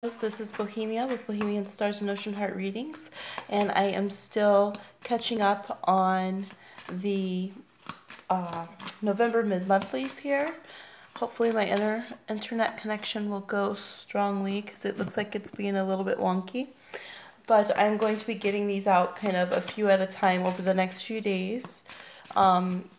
This is Bohemia with Bohemian Stars and Ocean Heart Readings, and I am still catching up on the November mid-monthlies here. Hopefully my internet connection will go strongly because it looks like it's being a little bit wonky. But I'm going to be getting these out kind of a few at a time over the next few days.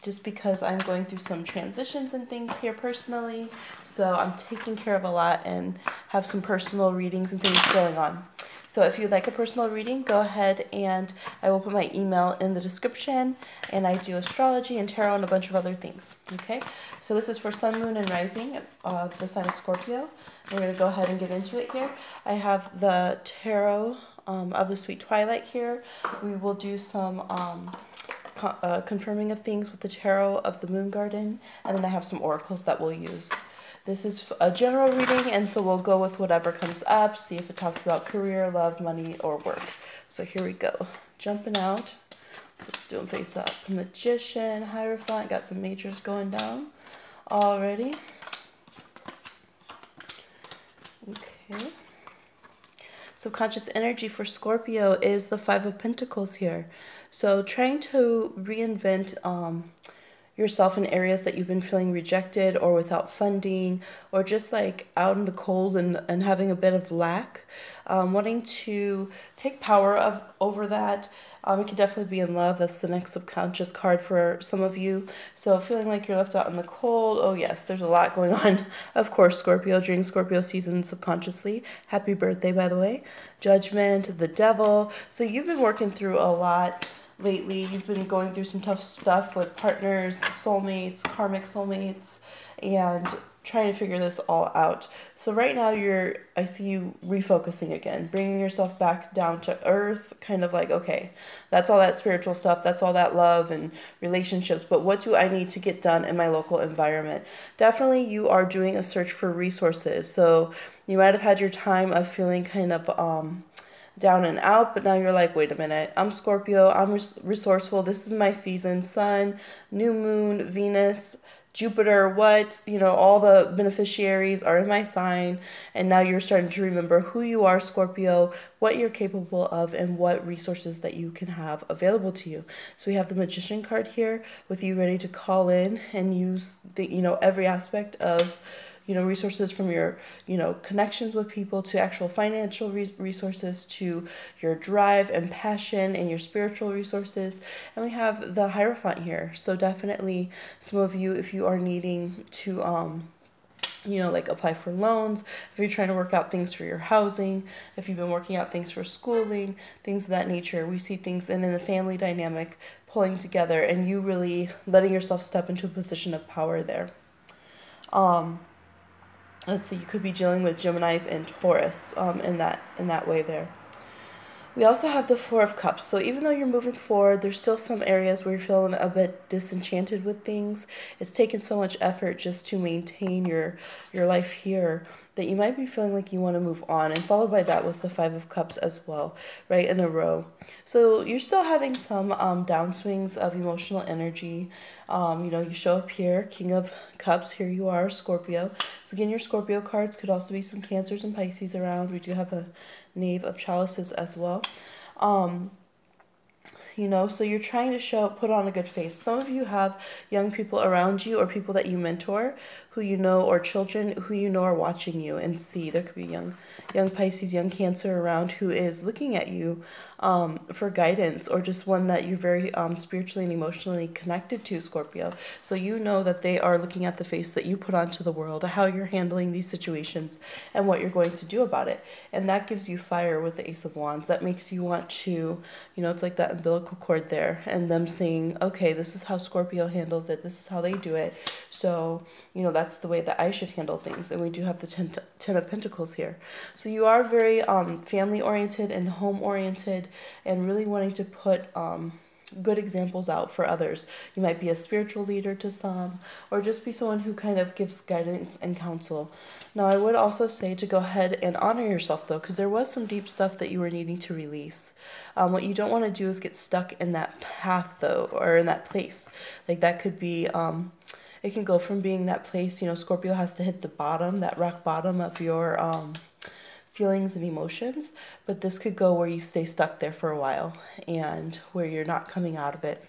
Just because I'm going through some transitions and things here personally. So I'm taking care of a lot and have some personal readings and things going on. So if you'd like a personal reading, go ahead and I will put my email in the description. And I do astrology and tarot and a bunch of other things. Okay, so this is for Sun, Moon, and Rising, the sign of Scorpio. I'm going to go ahead and get into it here. I have the tarot of the Sweet Twilight here. We will do some confirming of things with the tarot of the Moon Garden, and then I have some oracles that we'll use. This is a general reading, and so we'll go with whatever comes up, see if it talks about career, love, money, or work. So here we go. Jumping out. Just doing face up. Magician, Hierophant, got some majors going down already. Okay. Subconscious energy for Scorpio is the Five of Pentacles here. So trying to reinvent yourself in areas that you've been feeling rejected or without funding or just like out in the cold and having a bit of lack. Wanting to take power over that. It can definitely be in love. That's the next subconscious card for some of you. So feeling like you're left out in the cold. Oh yes, there's a lot going on. Of course, Scorpio, during Scorpio season subconsciously. Happy birthday, by the way. Judgment, the devil. So you've been working through a lot lately. You've been going through some tough stuff with partners, soulmates, karmic soulmates, and trying to figure this all out. So right now I see you refocusing again, bringing yourself back down to earth, kind of like, okay, that's all that spiritual stuff, that's all that love and relationships, but what do I need to get done in my local environment? Definitely you are doing a search for resources. So you might have had your time of feeling kind of down and out, but now you're like, wait a minute, I'm Scorpio, I'm resourceful, this is my season, sun, new moon, Venus, Jupiter, all the beneficiaries are in my sign, and now you're starting to remember who you are, Scorpio, what you're capable of, and what resources that you can have available to you. So we have the Magician card here with you ready to call in and use every aspect of resources from your, connections with people to actual financial resources to your drive and passion and your spiritual resources. And we have the Hierophant here. So definitely some of you, if you are needing to, like apply for loans, if you're trying to work out things for your housing, if you've been working out things for schooling, things of that nature, we see things in the family dynamic pulling together and you really letting yourself step into a position of power there. Let's see, you could be dealing with Geminis and Taurus in that way there. We also have the Four of Cups. So even though you're moving forward, there's still some areas where you're feeling a bit disenchanted with things. It's taken so much effort just to maintain your life here that you might be feeling like you want to move on. And followed by that was the Five of Cups as well, right in a row. So you're still having some downswings of emotional energy. You show up here, King of Cups, here you are, Scorpio. So again, your Scorpio cards could also be some Cancers and Pisces around. We do have a Knave of Chalices as well. So you're trying to put on a good face. Some of you have young people around you or people that you mentor who or children who are watching you and see. There could be young Pisces, young Cancer around who is looking at you for guidance, or just one that you're very spiritually and emotionally connected to, Scorpio. So that they are looking at the face that you put onto the world, how you're handling these situations and what you're going to do about it. And that gives you fire with the Ace of Wands. That makes you want to, it's like that umbilical cord there and them saying, okay, this is how Scorpio handles it. This is how they do it. So, that's the way that I should handle things. And we do have the Ten of Pentacles here. So you are very family-oriented and home-oriented and really wanting to put good examples out for others. You might be a spiritual leader to some, or just be someone who kind of gives guidance and counsel. Now, I would also say to go ahead and honor yourself, though, because there was some deep stuff that you were needing to release. What you don't want to do is get stuck in that path, though, or in that place. Like, that could be it can go from being that place, Scorpio has to hit the bottom, that rock bottom of your feelings and emotions, but this could go where you stay stuck there for a while and where you're not coming out of it.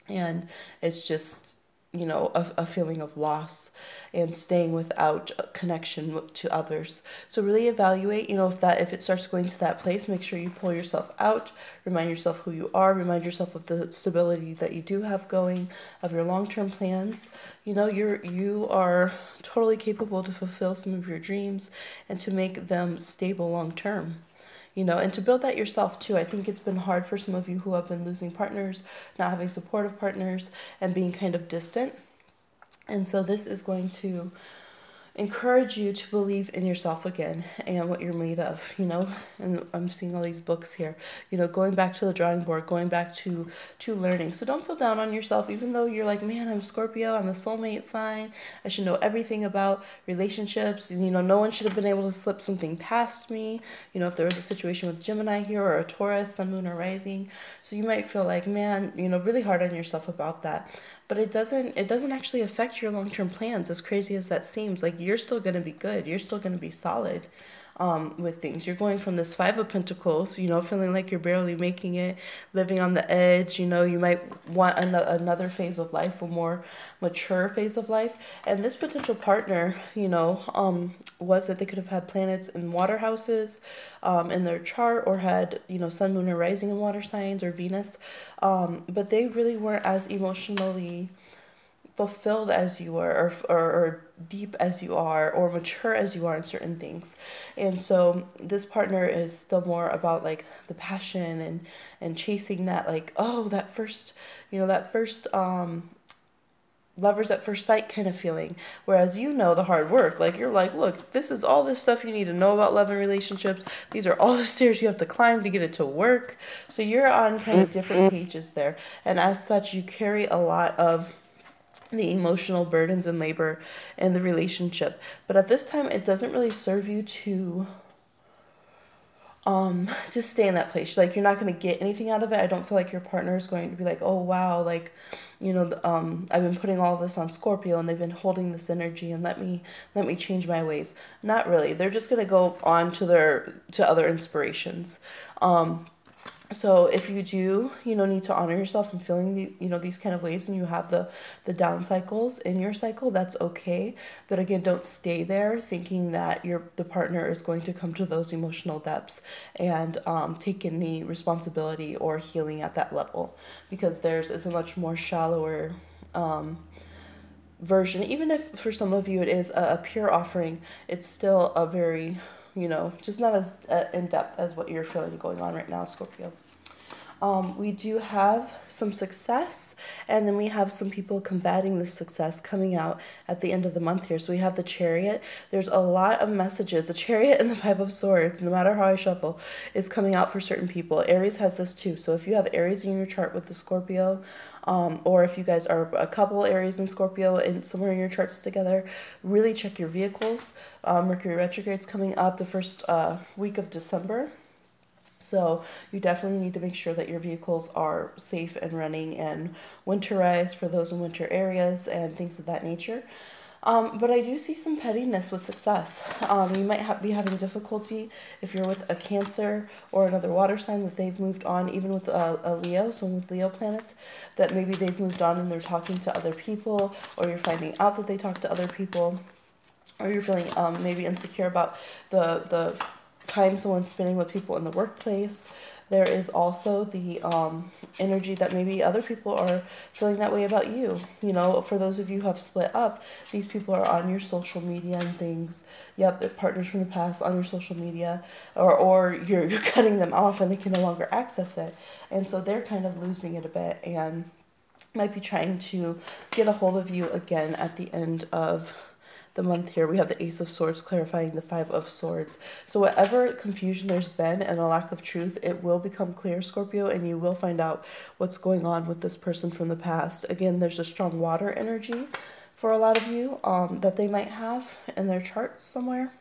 And it's just, you know, a feeling of loss and staying without a connection to others. So really evaluate, you know, if it starts going to that place, make sure you pull yourself out, remind yourself who you are, remind yourself of the stability that you do have going, of your long-term plans. You know, you are totally capable to fulfill some of your dreams and to make them stable long-term. You know, and to build that yourself too. I think it's been hard for some of you who have been losing partners, not having supportive partners, and being kind of distant. And so this is going to encourage you to believe in yourself again and what you're made of, you know. And I'm seeing all these books here, you know, going back to the drawing board, going back to learning. So don't feel down on yourself, even though you're like, man, I'm Scorpio, I'm the soulmate sign, I should know everything about relationships, you know, no one should have been able to slip something past me, you know, if there was a situation with Gemini here or a Taurus, sun, moon, or rising. So you might feel like, man, you know, really hard on yourself about that. But it doesn't actually affect your long-term plans, as crazy as that seems. Like, you're still going to be good. You're still going to be solid with things. You're going from this Five of Pentacles, you know, feeling like you're barely making it, living on the edge. You know, you might want another phase of life, a more mature phase of life. And this potential partner, you know, was that they could have had planets in water houses in their chart, or had, you know, sun, moon, or rising in water signs, or Venus. But they really weren't as emotionally fulfilled as you are, or deep as you are, or mature as you are in certain things. And so this partner is still more about like the passion and chasing that, like, oh, that first, you know, that first lovers at first sight kind of feeling. Whereas, you know, the hard work, like, you're like, look, this is all this stuff you need to know about love and relationships. These are all the stairs you have to climb to get it to work. So you're on kind of different pages there. And as such, you carry a lot of the emotional burdens and labor in the relationship. But at this time, it doesn't really serve you to just stay in that place. Like, you're not going to get anything out of it. I don't feel like your partner is going to be like, oh wow, like, you know, I've been putting all of this on Scorpio and they've been holding this energy, and let me change my ways. Not really. They're just going to go on to other inspirations. So if you do, you know, need to honor yourself and feeling you know, these kind of ways, and you have the down cycles in your cycle, that's okay. But again, don't stay there thinking that the partner is going to come to those emotional depths and take any responsibility or healing at that level, because theirs is a much more shallower version. Even if for some of you it is a pure offering, it's still a very, you know, just not as in-depth as what you're feeling going on right now, Scorpio. We do have some success, and then we have some people combating this success coming out at the end of the month here. So we have the Chariot. There's a lot of messages. The Chariot and the Five of Swords, no matter how I shuffle, is coming out for certain people. Aries has this too. So if you have Aries in your chart with the Scorpio, or if you guys are a couple Aries and Scorpio and somewhere in your charts together, really check your vehicles. Mercury retrograde's coming up the first week of December. So you definitely need to make sure that your vehicles are safe and running and winterized for those in winter areas and things of that nature. But I do see some pettiness with success. You might be having difficulty if you're with a Cancer or another water sign that they've moved on, even with a Leo, so with Leo planets, that maybe they've moved on and they're talking to other people, or you're finding out that they talk to other people, or you're feeling maybe insecure about the time someone's spending with people in the workplace. There is also the energy that maybe other people are feeling that way about you. You know, for those of you who have split up, these people are on your social media and things. Yep, partners from the past on your social media, or you're cutting them off and they can no longer access it. And so they're kind of losing it a bit and might be trying to get a hold of you again at the end of the month here. We have the Ace of Swords clarifying the Five of Swords. So whatever confusion there's been and a lack of truth, it will become clear, Scorpio, and you will find out what's going on with this person from the past. Again, there's a strong water energy for a lot of you that they might have in their charts somewhere.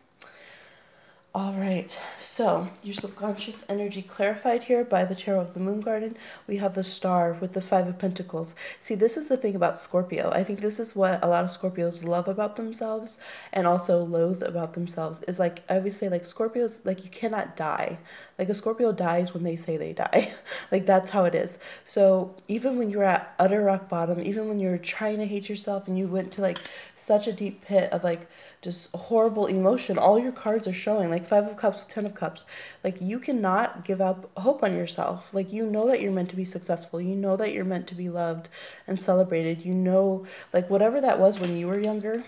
All right, so your subconscious energy clarified here by the Tarot of the Moon Garden. We have the Star with the Five of Pentacles. See, this is the thing about Scorpio. I think this is what a lot of Scorpios love about themselves and also loathe about themselves is like, I always say like Scorpios, like you cannot die. Like a Scorpio dies when they say they die. Like that's how it is. So even when you're at utter rock bottom, even when you're trying to hate yourself and you went to like such a deep pit of like just horrible emotion, all your cards are showing like Five of Cups, Ten of Cups. Like you cannot give up hope on yourself. Like you know that you're meant to be successful. You know that you're meant to be loved and celebrated. You know, like whatever that was when you were younger,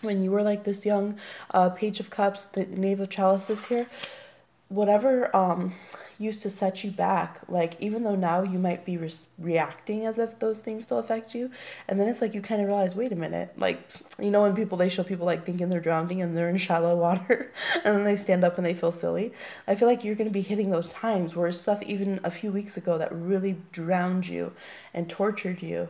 when you were like this young Page of Cups, the Knave of Chalices here, whatever used to set you back, like even though now you might be reacting as if those things still affect you, and then it's like you kind of realize, wait a minute, like you know when people, they show people like thinking they're drowning and they're in shallow water and then they stand up and they feel silly. I feel like you're going to be hitting those times where stuff even a few weeks ago that really drowned you and tortured you,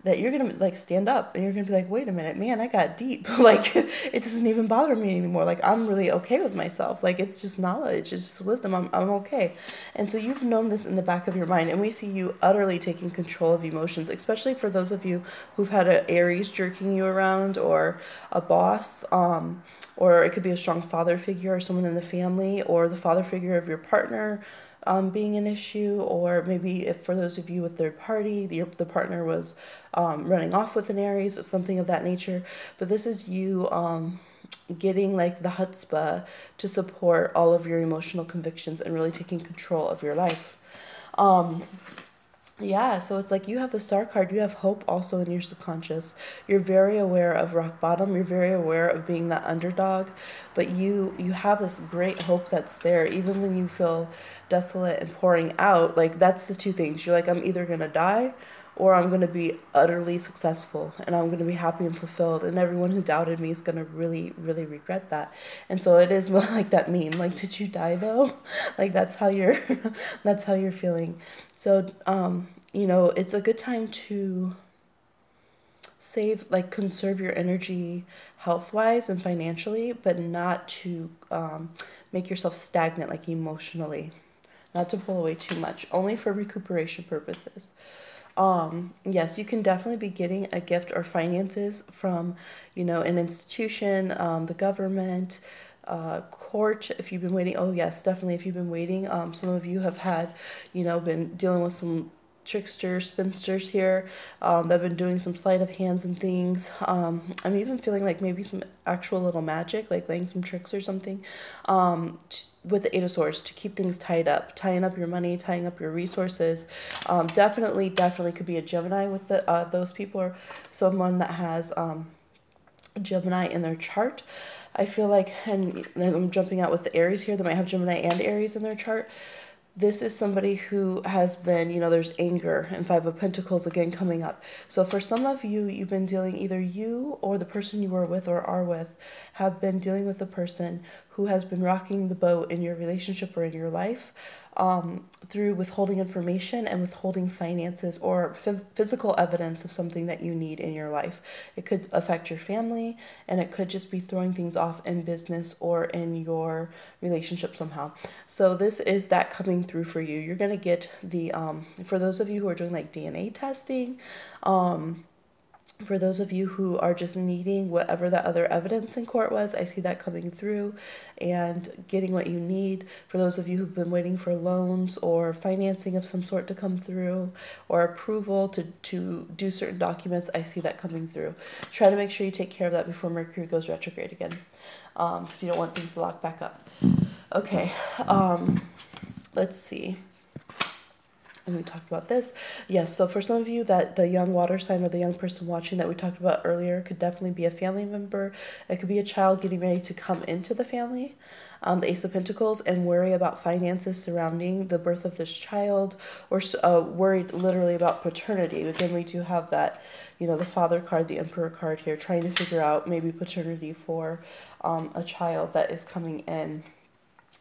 that you're gonna like stand up and you're gonna be like, wait a minute, man, I got deep. Like it doesn't even bother me anymore. Like I'm really okay with myself. Like it's just knowledge, it's just wisdom. I'm okay. And so you've known this in the back of your mind, and we see you utterly taking control of emotions, especially for those of you who've had an Aries jerking you around, or a boss, or it could be a strong father figure or someone in the family, or the father figure of your partner being an issue, or maybe if for those of you with third party, the partner was running off with an Aries or something of that nature. But this is you getting like the chutzpah to support all of your emotional convictions and really taking control of your life. Yeah, so it's like you have the Star card, you have hope also in your subconscious. You're very aware of rock bottom, you're very aware of being that underdog, but you have this great hope that's there even when you feel desolate and pouring out. Like that's the two things. You're like, I'm either going to die or I'm going to be utterly successful and I'm going to be happy and fulfilled, and everyone who doubted me is going to really really regret that. And so it is like that meme, like, did you die though? Like that's how you're that's how you're feeling. So you know, it's a good time to save, like conserve your energy health wise and financially, but not to make yourself stagnant, like emotionally, not to pull away too much, only for recuperation purposes. Yes, you can definitely be getting a gift or finances from, you know, an institution, the government, court, if you've been waiting. Oh yes, definitely if you've been waiting. Some of you have had, you know, been dealing with some tricksters, spinsters here that have been doing some sleight of hands and things. I'm even feeling like maybe some actual little magic, like laying some tricks or something with the Eight of Swords to keep things tied up, tying up your money, tying up your resources. Definitely could be a Gemini with those people, or someone that has Gemini in their chart. I feel like, and I'm jumping out with the Aries here, they might have Gemini and Aries in their chart. This is somebody who has been, you know, there's anger and Five of Pentacles again coming up. So for some of you, you've been dealing, either you or the person you were with or are with have been dealing with a person who has been rocking the boat in your relationship or in your life, through withholding information and withholding finances or physical evidence of something that you need in your life. It could affect your family, and it could just be throwing things off in business or in your relationship somehow. So this is that coming through for you. You're going to get the, for those of you who are doing like DNA testing, for those of you who are just needing whatever that other evidence in court was, I see that coming through and getting what you need. For those of you who've been waiting for loans or financing of some sort to come through, or approval to do certain documents, I see that coming through. Try to make sure you take care of that before Mercury goes retrograde again, because you don't want things to lock back up. Okay, let's see. And we talked about this. Yes, so for some of you, that the young water sign or the young person watching that we talked about earlier could definitely be a family member. It could be a child getting ready to come into the family, the Ace of Pentacles, and worry about finances surrounding the birth of this child, or worried literally about paternity. Again, we do have that, you know, the Father card, the Emperor card here, trying to figure out maybe paternity for a child that is coming in.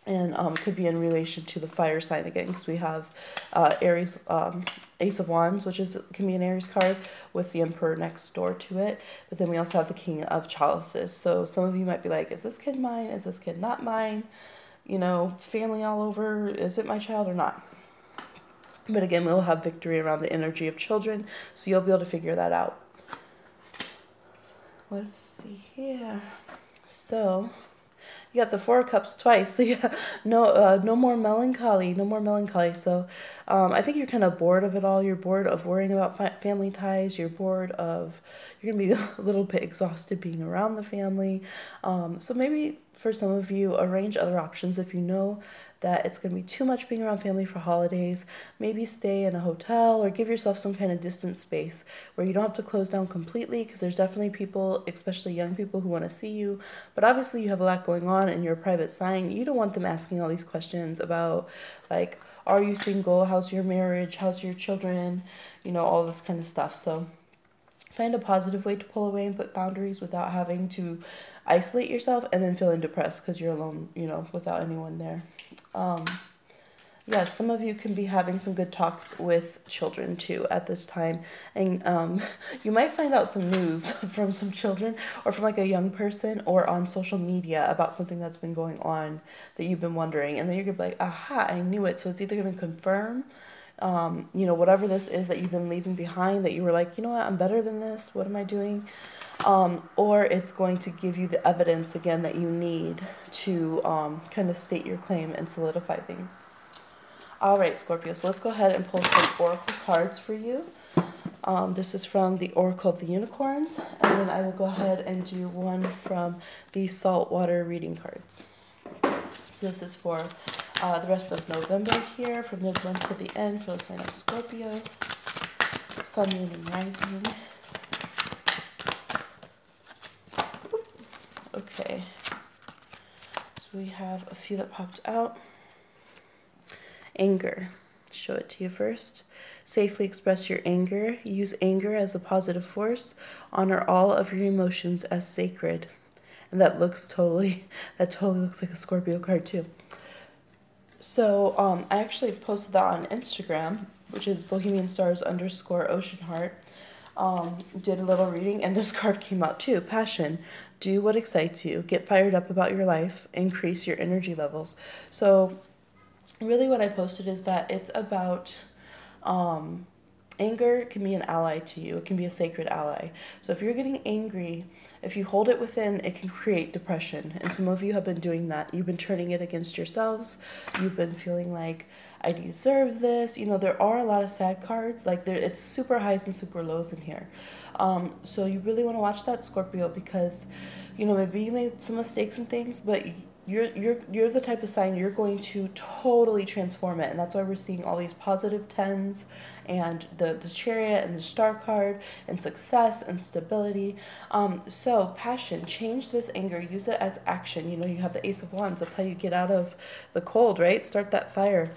and could be in relation to the fire sign again, because we have Aries, Ace of Wands, which can be an Aries card with the Emperor next door to it. But then we also have the King of Chalices. So some of you might be like, is this kid mine? Is this kid not mine? You know, family all over. Is it my child or not? But again, we'll have victory around the energy of children, so you'll be able to figure that out. Let's see here. So you got the Four of Cups twice. So yeah, no more melancholy. No more melancholy. So I think you're kind of bored of it all. You're bored of worrying about family ties. You're bored of, you're going to be a little bit exhausted being around the family. So maybe for some of you, arrange other options if you know that it's going to be too much being around family for holidays. Maybe stay in a hotel or give yourself some kind of distant space where you don't have to close down completely, because there's definitely people, especially young people, who want to see you. But obviously you have a lot going on and you're a private sign. You don't want them asking all these questions about, like, are you single? How's your marriage? How's your children? You know, all this kind of stuff. So find a positive way to pull away and put boundaries without having to isolate yourself and then feeling depressed because you're alone, you know, without anyone there. Yes, some of you can be having some good talks with children too at this time. And you might find out some news from some children or from like a young person or on social media about something that's been going on that you've been wondering. And then you're going to be like, aha, I knew it. So it's either going to confirm, you know, whatever this is that you've been leaving behind, that you were like, you know what, I'm better than this. What am I doing? Or it's going to give you the evidence again that you need to kind of state your claim and solidify things. All right, Scorpio, so let's go ahead and pull some oracle cards for you. This is from the Oracle of the Unicorns, and then I will go ahead and do one from the Saltwater reading cards. So this is for the rest of November here, from mid-month to the end for the sign of Scorpio, Sun, Moon, and Rising. Okay, so we have a few that popped out. Anger. Show it to you first. Safely express your anger. Use anger as a positive force. Honor all of your emotions as sacred. And that totally looks like a Scorpio card too. So I actually posted that on Instagram, which is bohemianstars_oceanheart. Did a little reading, and this card came out too. Passion. Do what excites you. Get fired up about your life. Increase your energy levels. So really what I posted is that it's about anger can be an ally to you. It can be a sacred ally. So if you're getting angry, if you hold it within, it can create depression. And some of you have been doing that. You've been turning it against yourselves. You've been feeling like, I deserve this. You know, there are a lot of sad cards. Like it's super highs and super lows in here. So you really want to watch that, Scorpio, because, you know, maybe you made some mistakes and things, but you're the type of sign you're going to totally transform it. And that's why we're seeing all these positive tens and the Chariot and the Star card and success and stability. So passion, change this anger, use it as action. You know, you have the Ace of Wands. That's how you get out of the cold, right? Start that fire.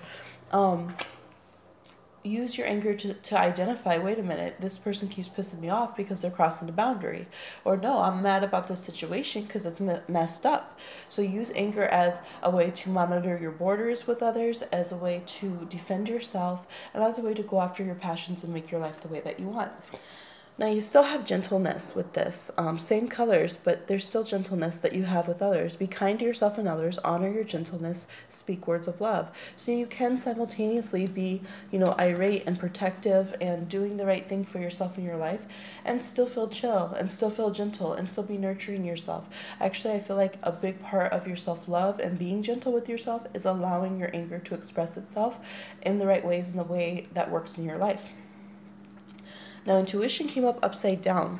Use your anger to identify, wait a minute, this person keeps pissing me off because they're crossing the boundary. Or no, I'm mad about this situation because it's messed up. So use anger as a way to monitor your borders with others, as a way to defend yourself, and as a way to go after your passions and make your life the way that you want. Now you still have gentleness with this, same colors, but there's still gentleness that you have with others. Be kind to yourself and others, honor your gentleness, speak words of love. So you can simultaneously be, you know, irate and protective and doing the right thing for yourself in your life, and still feel chill and still feel gentle and still be nurturing yourself. Actually, I feel like a big part of your self-love and being gentle with yourself is allowing your anger to express itself in the right ways, in the way that works in your life. Now, intuition came up upside down.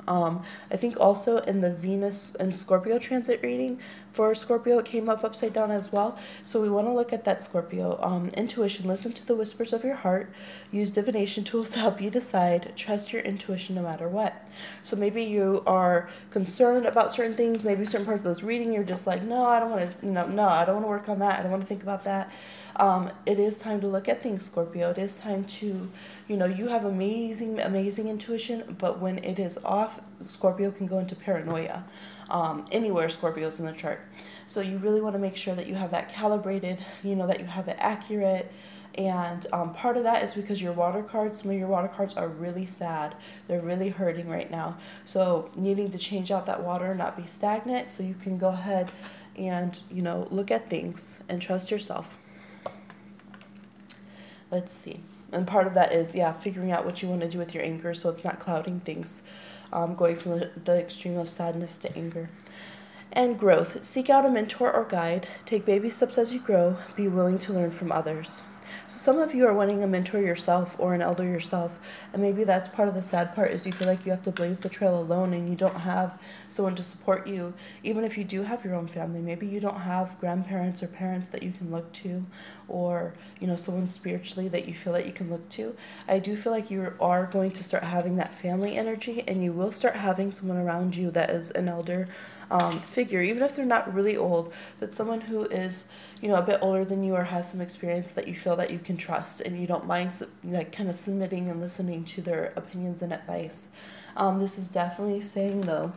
I think also in the Venus and Scorpio transit reading for Scorpio, it came up upside down as well. So we want to look at that, Scorpio. Intuition, listen to the whispers of your heart. Use divination tools to help you decide. Trust your intuition no matter what. So maybe you are concerned about certain things. Maybe certain parts of this reading, you're just like, no, I don't want to, no, I don't want to work on that. I don't want to think about that. It is time to look at things, Scorpio. It is time to, you know, you have amazing intuition, but when it is off, Scorpio can go into paranoia. Anywhere Scorpio's in the chart. So you really want to make sure that you have that calibrated, that you have it accurate. And part of that is because your water cards, some of your water cards are really sad. They're really hurting right now. So needing to change out that water, not be stagnant, so you can go ahead and, look at things and trust yourself. Let's see. And part of that is, figuring out what you want to do with your anger so it's not clouding things, going from the extreme of sadness to anger. And growth. Seek out a mentor or guide. Take baby steps as you grow. Be willing to learn from others. So some of you are wanting a mentor yourself or an elder yourself, and maybe that's part of the sad part is you feel like you have to blaze the trail alone and you don't have someone to support you. Even if you do have your own family, maybe you don't have grandparents or parents that you can look to, or someone spiritually that you feel that you can look to. I do feel like you are going to start having that family energy, and you will start having someone around you that is an elder figure, even if they're not really old, but someone who is a bit older than you or has some experience that you feel that you can trust, and you don't mind kind of submitting and listening to their opinions and advice. This is definitely saying, though,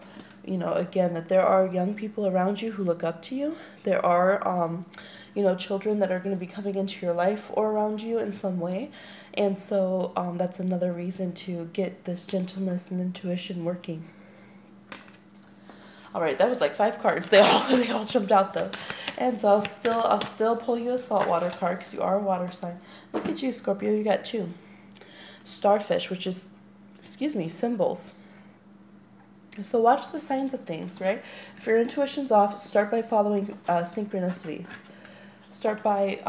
again, that there are young people around you who look up to you. There are children that are going to be coming into your life or around you in some way. And so that's another reason to get this gentleness and intuition working. All right, that was like 5 cards. They all jumped out though. And so I'll still pull you a saltwater card because you are a water sign. Look at you, Scorpio. You got 2. Starfish, which is, symbols. So watch the signs of things, right? If your intuition's off, start by following synchronicities. Start by,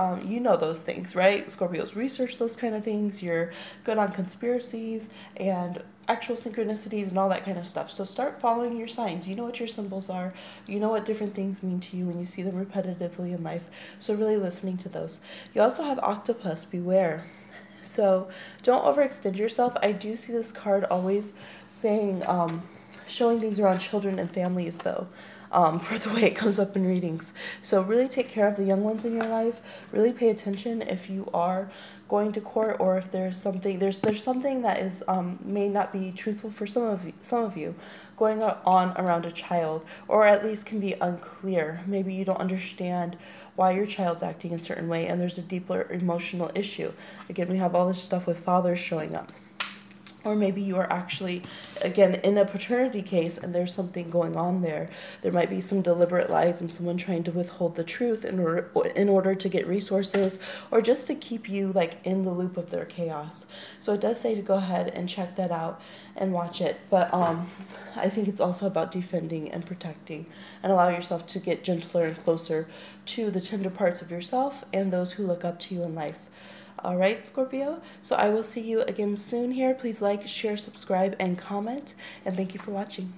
those things, right? Scorpios research those kind of things. You're good on conspiracies and actual synchronicities and all that kind of stuff. So start following your signs. You know what your symbols are. You know what different things mean to you when you see them repetitively in life. So really listening to those. You also have octopus, beware. So don't overextend yourself. I do see this card always saying, showing things around children and families, though. For the way it comes up in readings. So really take care of the young ones in your life. Really pay attention if you are going to court, or if there's something that is may not be truthful for some of you going on around a child, or at least can be unclear. Maybe you don't understand why your child's acting a certain way, and there's a deeper emotional issue. Again, we have all this stuff with fathers showing up. Or maybe you are actually, again, in a paternity case and there's something going on there. There might be some deliberate lies and someone trying to withhold the truth in order to get resources, or just to keep you in the loop of their chaos. So it does say to go ahead and check that out and watch it. But I think it's also about defending and protecting, and allow yourself to get gentler and closer to the tender parts of yourself and those who look up to you in life. All right, Scorpio. So I will see you again soon here. Please like, share, subscribe, and comment. And thank you for watching.